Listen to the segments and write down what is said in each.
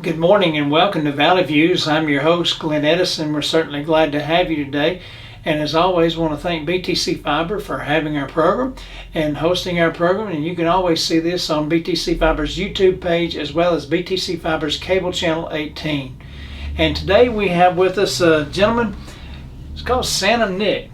Good morning and welcome to Valley Views. I'm your host, Glenn Edison. We're certainly glad to have you today. And as always, want to thank BTC Fiber for having our program and hosting our program. And you can always see this on BTC Fiber's YouTube page as well as BTC Fiber's cable channel 18. And today we have with us a gentleman, it's called Santa Nick.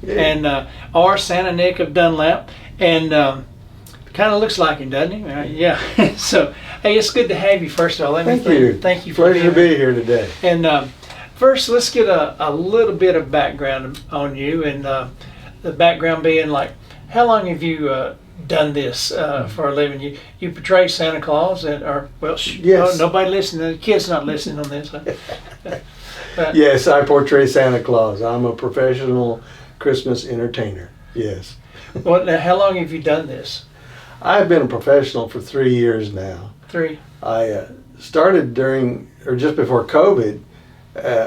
Yeah. And or Santa Nick of Dunlap. And kind of looks like him, doesn't he? Yeah. So, hey, it's good to have you, first of all. Thank you. Thank you for Pleasure to be here today. And first, let's get a little bit of background on you, and the background being like, how long have you done this for a living? You portray Santa Claus, Yes. nobody listening. The kids not listening on this. But, Yes, I portray Santa Claus. I'm a professional Christmas entertainer. Yes. Well, now, how long have you done this? I've been a professional for 3 years now. 3. I started just before COVID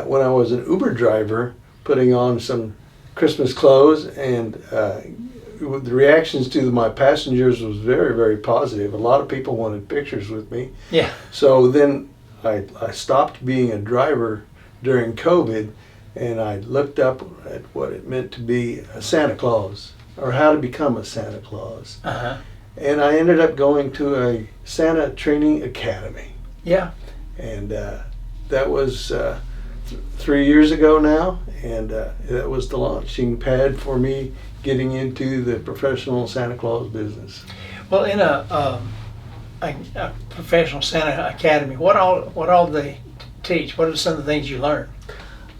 when I was an Uber driver putting on some Christmas clothes, and the reactions to my passengers was very, very positive. A lot of people wanted pictures with me. Yeah. So then I stopped being a driver during COVID, and I looked up at what it meant to be a Santa Claus, or how to become a Santa Claus. Uh-huh. And I ended up going to a Santa Training Academy. Yeah. And that was 3 years ago now, and that was the launching pad for me getting into the professional Santa Claus business. Well, in a professional Santa Academy, what all do they teach? What are some of the things you learn?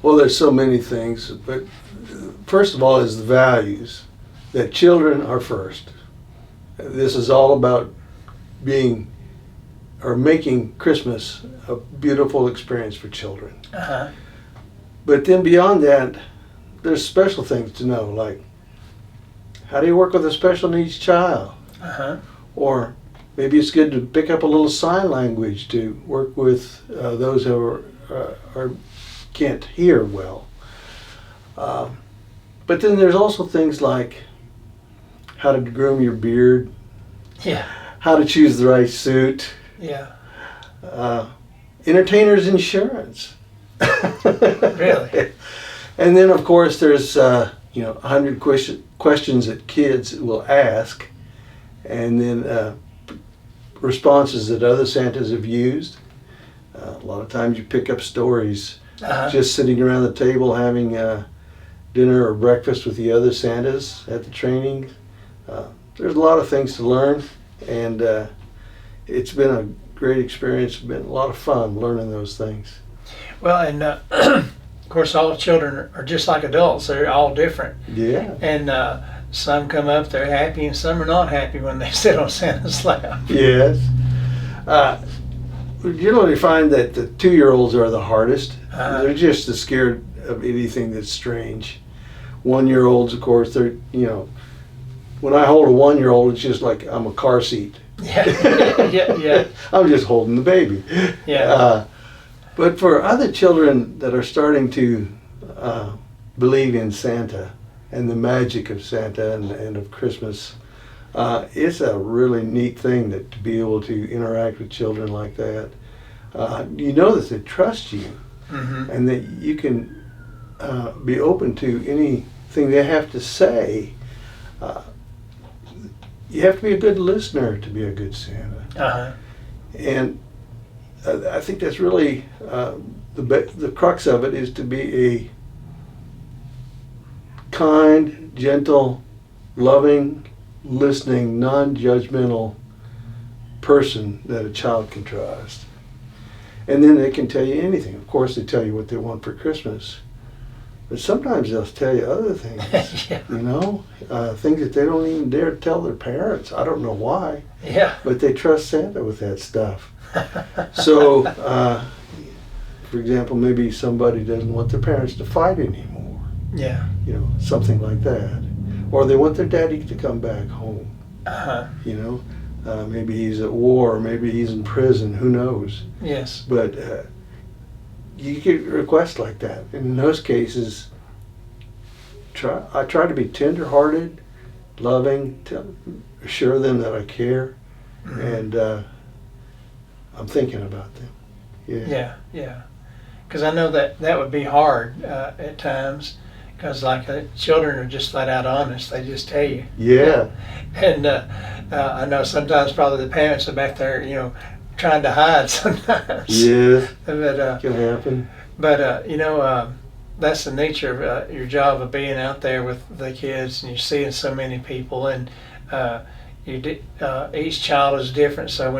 Well, there's so many things, but first of all is the values that children are first. This is all about making Christmas a beautiful experience for children. Uh-huh. But then beyond that, there's special things to know, like how do you work with a special needs child? Uh-huh. Or maybe it's good to pick up a little sign language to work with those who can't hear well. But then there's also things like how to groom your beard, Yeah. how to choose the right suit, Yeah. entertainer's insurance. Really? And then of course there's 100 questions that kids will ask, and then responses that other Santas have used. A lot of times you pick up stories just sitting around the table having dinner or breakfast with the other Santas at the training. There's a lot of things to learn, and it's been a great experience. It's been a lot of fun learning those things. Well, and of course, all children are just like adults. They're all different. Yeah. And some come up, they're happy, and some are not happy when they sit on Santa's lap. Yes. You generally find that the 2-year-olds are the hardest. They're just as scared of anything that's strange. 1-year-olds, of course, they're, when I hold a 1-year-old, it's just like I'm a car seat. Yeah. Yeah. I'm just holding the baby. Yeah. But for other children that are starting to believe in Santa and the magic of Santa and of Christmas, it's a really neat thing to be able to interact with children like that. You know that they trust you, Mm-hmm. and that you can be open to anything they have to say. You have to be a good listener to be a good Santa. Uh-huh. And I think that's really the crux of it, is to be a kind, gentle, loving, listening, non-judgmental person that a child can trust. And then they can tell you anything. Of course, they tell you what they want for Christmas. But sometimes they'll tell you other things, Yeah. things that they don't even dare tell their parents. I don't know why, Yeah. but they trust Santa with that stuff. So, for example, maybe somebody doesn't want their parents to fight anymore, Yeah. Something like that. Or they want their daddy to come back home, Uh-huh. Maybe he's at war, maybe he's in prison, who knows. Yes. But you get requests like that. And in those cases, I try to be tender-hearted, loving, to assure them that I care, Mm-hmm. and I'm thinking about them. Yeah, yeah. Because I know that would be hard at times. Because children are just flat out honest. They just tell you. Yeah. And I know sometimes probably the parents are back there, trying to hide sometimes. Yeah. But Can happen. But that's the nature of your job of being out there with the kids, and you're seeing so many people, and each child is different. So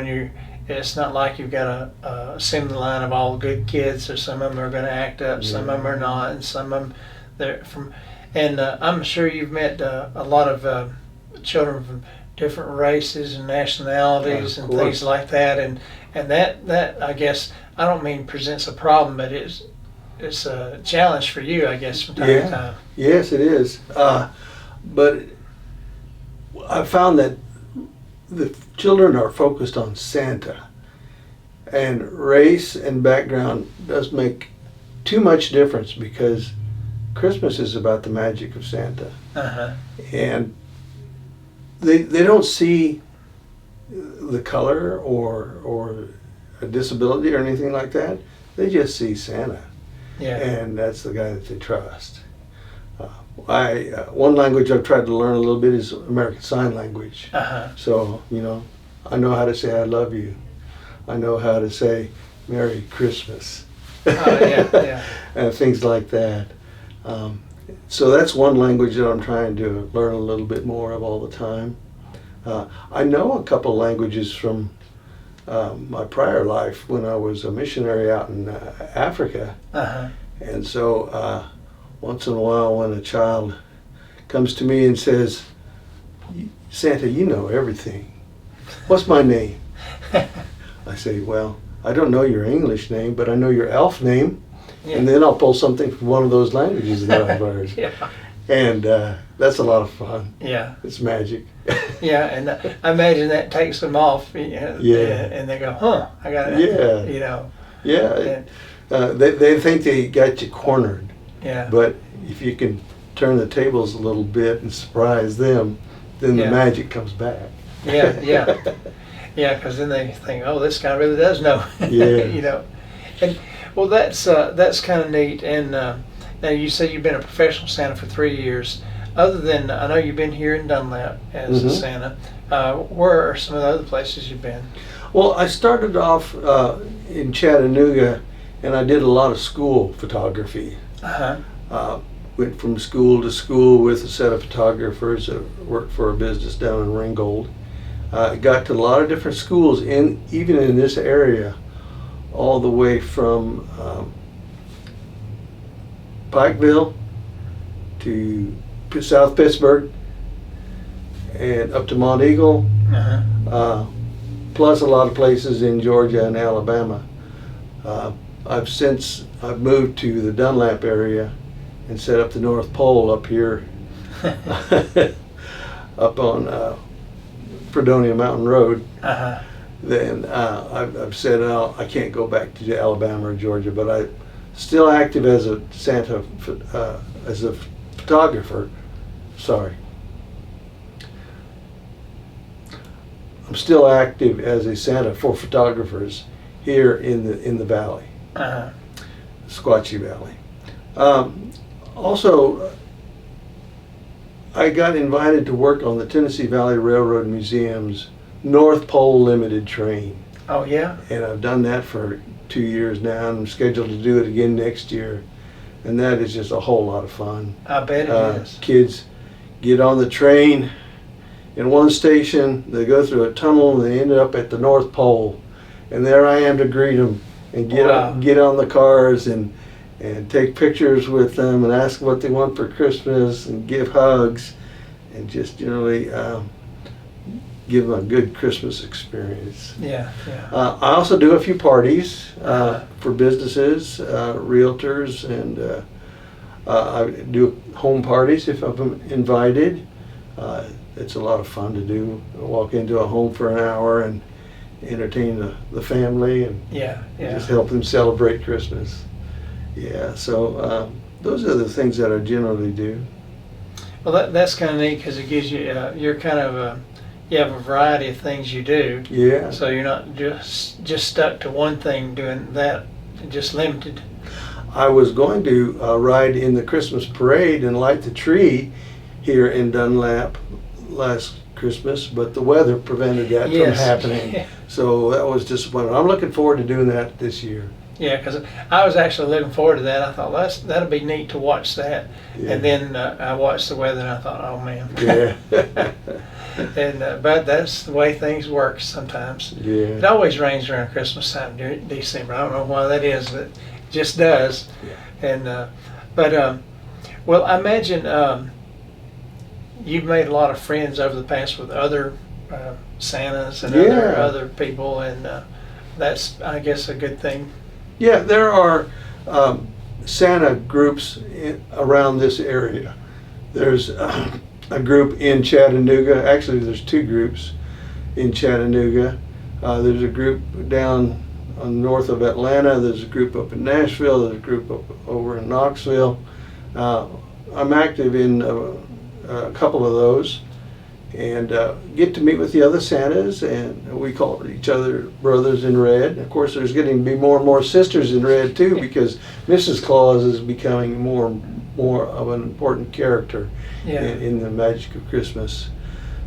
it's not like you've got a assembly line of all good kids, or some of them are going to act up, some of them are not, and some of them they're from. And I'm sure you've met a lot of children from different races and nationalities and things like that, and that I guess I don't mean presents a problem, but it's a challenge for you, I guess, from time to time. Yes, it is. But I found that the children are focused on Santa, and race and background does make too much difference, because Christmas is about the magic of Santa. Uh-huh. And they don't see the color or a disability or anything like that. They just see Santa. Yeah. And that's the guy that they trust. One language I've tried to learn a little bit is American Sign Language. Uh-huh. So, I know how to say I love you. I know how to say Merry Christmas. Oh, yeah. And things like that. So that's one language that I'm trying to learn a little bit more of all the time. I know a couple languages from my prior life when I was a missionary out in Africa. Uh-huh. And so once in a while when a child comes to me and says, Santa, you know everything. What's my name? I say, well, I don't know your English name, but I know your elf name. Yeah. And then I'll pull something from one of those languages that I've learned. Yeah. And that's a lot of fun. Yeah. It's magic. Yeah, and I imagine that takes them off. Yeah. And they go, huh, I got it. Yeah. Yeah. They think they got you cornered. Yeah. But if you can turn the tables a little bit and surprise them, then the magic comes back. Yeah, because then they think, oh, this guy really does know. Yeah. And well, that's kind of neat. And now you say you've been a professional Santa for 3 years. Other than, I know you've been here in Dunlap as a Santa. Where are some of the other places you've been? Well, I started off in Chattanooga, and I did a lot of school photography. Uh-huh. Went from school to school with a set of photographers that worked for a business down in Ringgold. Got to a lot of different schools, even in this area, all the way from Pikeville to South Pittsburgh and up to Mont Eagle, plus a lot of places in Georgia and Alabama. I've moved to the Dunlap area and set up the North Pole up here, up on Fredonia Mountain Road. Then I've said I can't go back to Alabama or Georgia, but I'm still active as a Santa, as a photographer. Sorry. I'm still active as a Santa for photographers here in the valley, Squatchy Valley. Also, I got invited to work on the Tennessee Valley Railroad Museum's North Pole Limited Train. Oh, yeah? And I've done that for 2 years now, and I'm scheduled to do it again next year. And that is just a whole lot of fun. I bet it is. Kids get on the train in one station, they go through a tunnel, and they end up at the North Pole. And there I am to greet them and get on the cars and take pictures with them and ask what they want for Christmas and give hugs and just generally give them a good Christmas experience. Yeah. I also do a few parties for businesses, realtors, and I do home parties if I'm invited. It's a lot of fun to do. I walk into a home for an hour and entertain the family and just help them celebrate Christmas. Yeah, so those are the things that I generally do. Well, that's kind of neat because it gives you, you're kind of you have a variety of things you do. Yeah. So you're not just stuck to one thing doing that, just limited. I was going to ride in the Christmas parade and light the tree here in Dunlap last Christmas, but the weather prevented that from happening. So that was disappointing. I'm looking forward to doing that this year. Yeah, because I was actually looking forward to that. I thought that'll be neat to watch that. Yeah. And then I watched the weather and I thought, oh man. Yeah. And but that's the way things work sometimes. Yeah. It always rains around Christmas time during December. I don't know why that is, but it just does. Yeah. And well, I imagine you've made a lot of friends over the past with other Santas and other people, and that's, I guess, a good thing. Yeah, there are Santa groups around this area. There's a group in Chattanooga. Actually, there's two groups in Chattanooga. There's a group down north of Atlanta. There's a group up in Nashville. There's a group up over in Knoxville. I'm active in a couple of those, and get to meet with the other Santas, and we call each other brothers in red. Of course, there's getting to be more and more sisters in red too, because Mrs. Claus is becoming more of an important character in the magic of Christmas.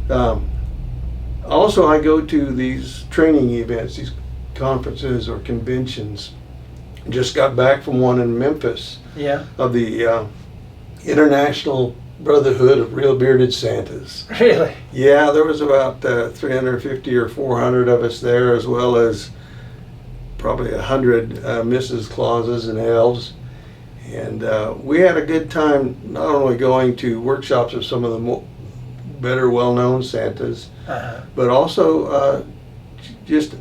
Also, I go to these training events, these conferences or conventions. Just got back from one in Memphis of the International Brotherhood of Real Bearded Santas. Really? Yeah, there was about 350 or 400 of us there, as well as probably 100 Mrs. Clauses and elves. And we had a good time not only going to workshops of some of the better well-known Santas, but also just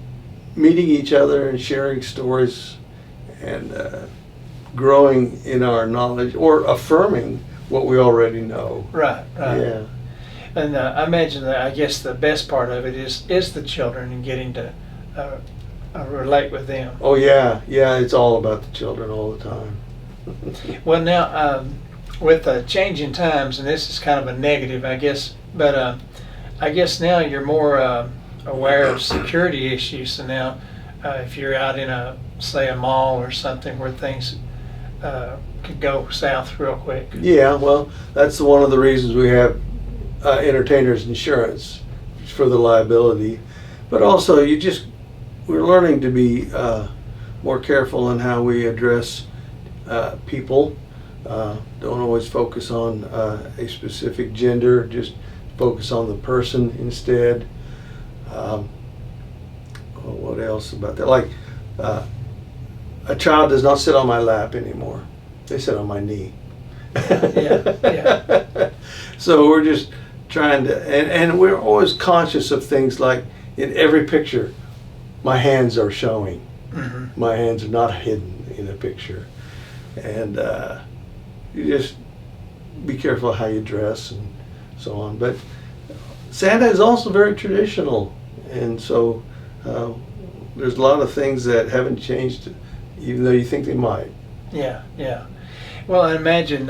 meeting each other and sharing stories and growing in our knowledge or affirming what we already know. Right. Yeah. And I imagine that, I guess the best part of it is the children and getting to relate with them. Oh yeah, it's all about the children all the time. Well, now with changing times, and this is kind of a negative, I guess, but I guess now you're more aware of security issues. So now, if you're out in say a mall or something where things could go south real quick. Yeah, well, that's one of the reasons we have entertainers insurance for the liability, but also we're learning to be more careful in how we address people. Don't always focus on a specific gender, just focus on the person instead. What else about that? Like, a child does not sit on my lap anymore. They sit on my knee. Yeah. So we're just trying to, and we're always conscious of things like in every picture, my hands are showing. Mm-hmm. My hands are not hidden in a picture. And you just be careful how you dress and so on. But Santa is also very traditional, and so there's a lot of things that haven't changed, even though you think they might. Yeah. Well, I imagine,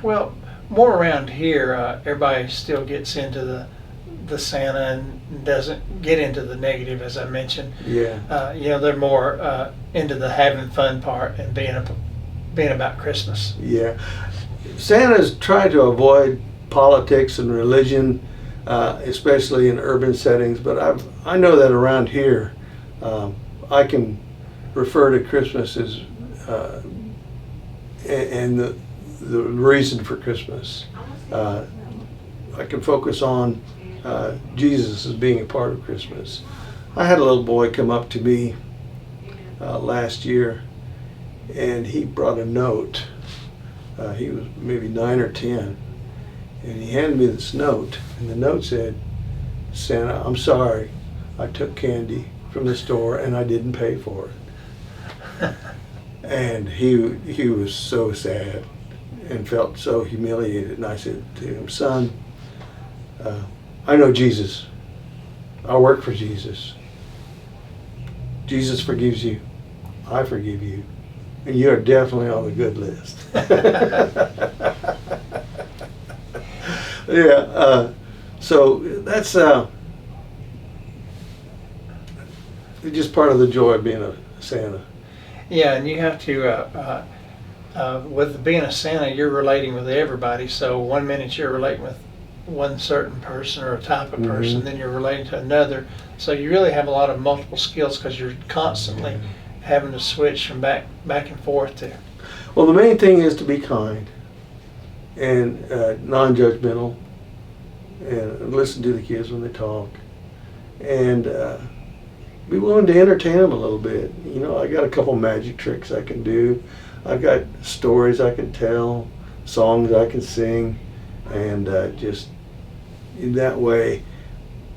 well, more around here, everybody still gets into the Santa and doesn't get into the negative, as I mentioned. Yeah. They're more into the having fun part and being about Christmas. Yeah. Santa's tried to avoid politics and religion, especially in urban settings, but I know that around here, I can refer to Christmas as and the reason for Christmas. I can focus on Jesus as being a part of Christmas. I had a little boy come up to me last year, and he brought a note. He was maybe 9 or 10, and he handed me this note, and the note said, "Santa, I'm sorry, I took candy from the store and I didn't pay for it." And he was so sad and felt so humiliated. And I said to him, "Son, I know Jesus. I work for Jesus. Jesus forgives you. I forgive you. And you are definitely on the good list." Yeah. So that's just part of the joy of being a Santa. Yeah, and you have to, with being a Santa, you're relating with everybody. So one minute you're relating with one certain person or a type of person, then you're relating to another. So you really have a lot of multiple skills because you're constantly having to switch from back and forth to. Well, the main thing is to be kind and non-judgmental, and listen to the kids when they talk, and be willing to entertain them a little bit. You know, I got a couple magic tricks I can do. I've got stories I can tell, songs I can sing, and just in that way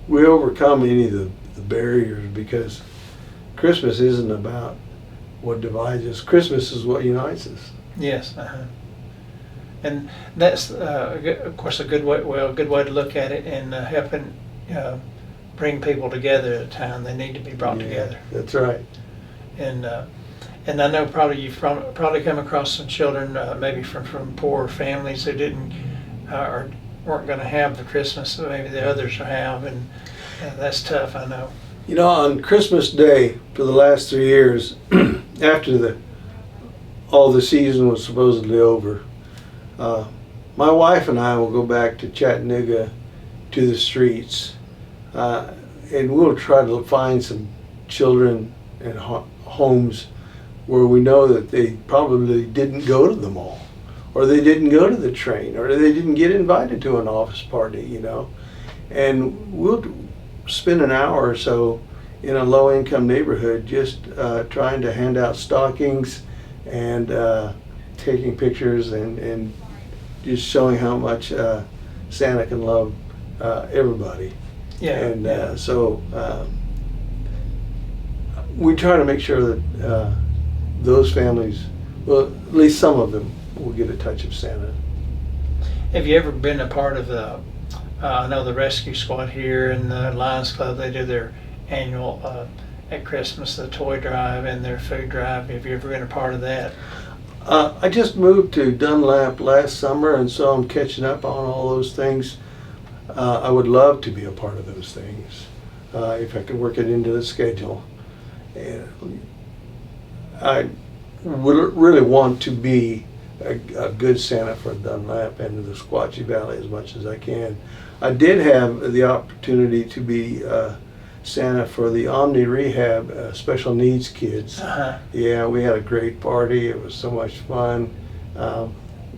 we overcome any of the barriers, because Christmas isn't about what divides us. Christmas is what unites us. Yes, and that's of course a good way. Well, a good way to look at it, and helping bring people together at a time they need to be brought together. That's right. And I know probably you've probably come across some children maybe from poor families who didn't or weren't going to have the Christmas that maybe the others have, and that's tough. I know. You know, on Christmas Day for the last 3 years, after all the season was supposedly over, my wife and I will go back to Chattanooga to the streets, and we'll try to find some children and homes where we know that they probably didn't go to the mall, or they didn't go to the train, or they didn't get invited to an office party, you know. And we'll spend an hour or so in a low-income neighborhood just trying to hand out stockings and taking pictures and just showing how much Santa can love everybody. Yeah. And so we try to make sure that those families, well, at least some of them, will get a touch of Santa. Have you ever been a part of the? I know the Rescue Squad here and the Lions Club. They do their annual at Christmas, the toy drive and their food drive. Have you ever been a part of that? I just moved to Dunlap last summer, and so I'm catching up on all those things. I would love to be a part of those things if I could work it into the schedule. And I would really want to be a good Santa for Dunlap and the Squatchy Valley as much as I can. I did have the opportunity to be Santa for the Omni Rehab special needs kids. Yeah, we had a great party. It was so much fun.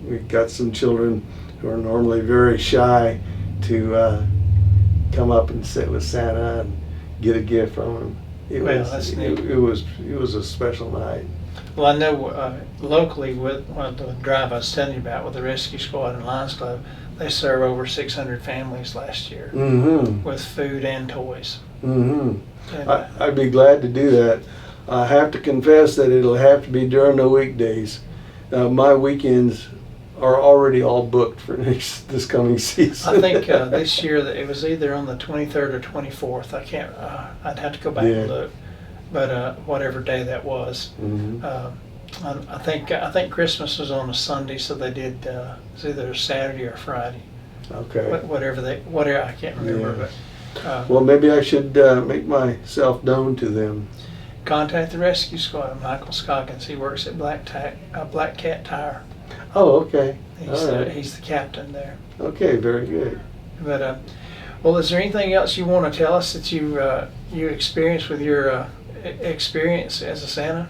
We got some children who are normally very shy to come up and sit with Santa and get a gift from him. It was a special night. Well, I know locally with the drive I was telling you about with the Rescue Squad and Lions Club, they serve over 600 families last year with food and toys. And, I'd be glad to do that. I have to confess that it'll have to be during the weekdays. My weekends are already all booked for this coming season. I think this year that it was either on the 23rd or 24th. I can't. I'd have to go back and look. But whatever day that was, I think Christmas was on a Sunday, so they did it was either a Saturday or Friday. Okay. Whatever I can't remember. But well, maybe I should make myself known to them. Contact the Rescue Squad. Michael Scoggins. He works at Black Cat Tire. Oh, okay. He's the captain there. Okay, very good. But well, is there anything else you want to tell us that you experienced with your experience as a Santa?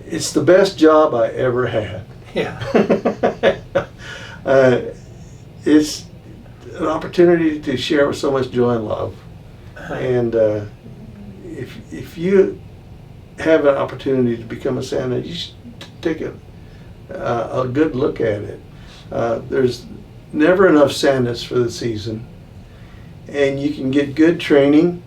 It's the best job I ever had. Yeah. It's an opportunity to share with so much joy and love. And if you have an opportunity to become a Santa, you should take a good look at it. There's never enough Santas for the season, and you can get good training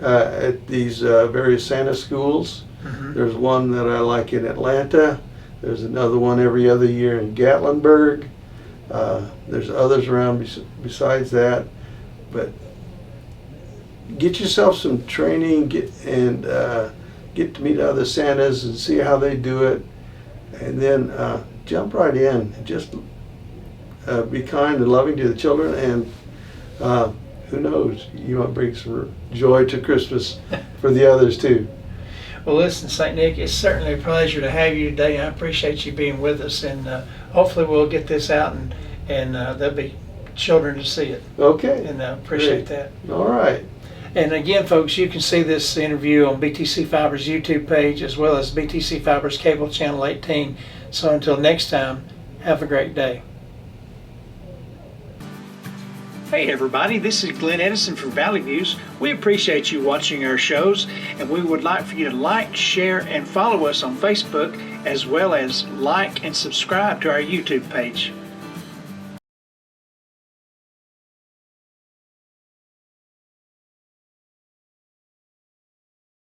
at these various Santa schools. There's one that I like in Atlanta. There's another one every other year in Gatlinburg. There's others around besides that. But get yourself some training, get to meet other Santas and see how they do it, and then jump right in and just be kind and loving to the children, and who knows, you might bring some joy to Christmas for the others too. Well, listen, St. Nick, it's certainly a pleasure to have you today. I appreciate you being with us, and hopefully we'll get this out, and there'll be children to see it. Okay. And I appreciate that. All right. And again, folks, you can see this interview on BTC Fiber's YouTube page as well as BTC Fiber's cable channel 18. So until next time, have a great day. Hey everybody, this is Glenn Edison from Valley Views. We appreciate you watching our shows, and we would like for you to like, share, and follow us on Facebook, as well as like and subscribe to our YouTube page.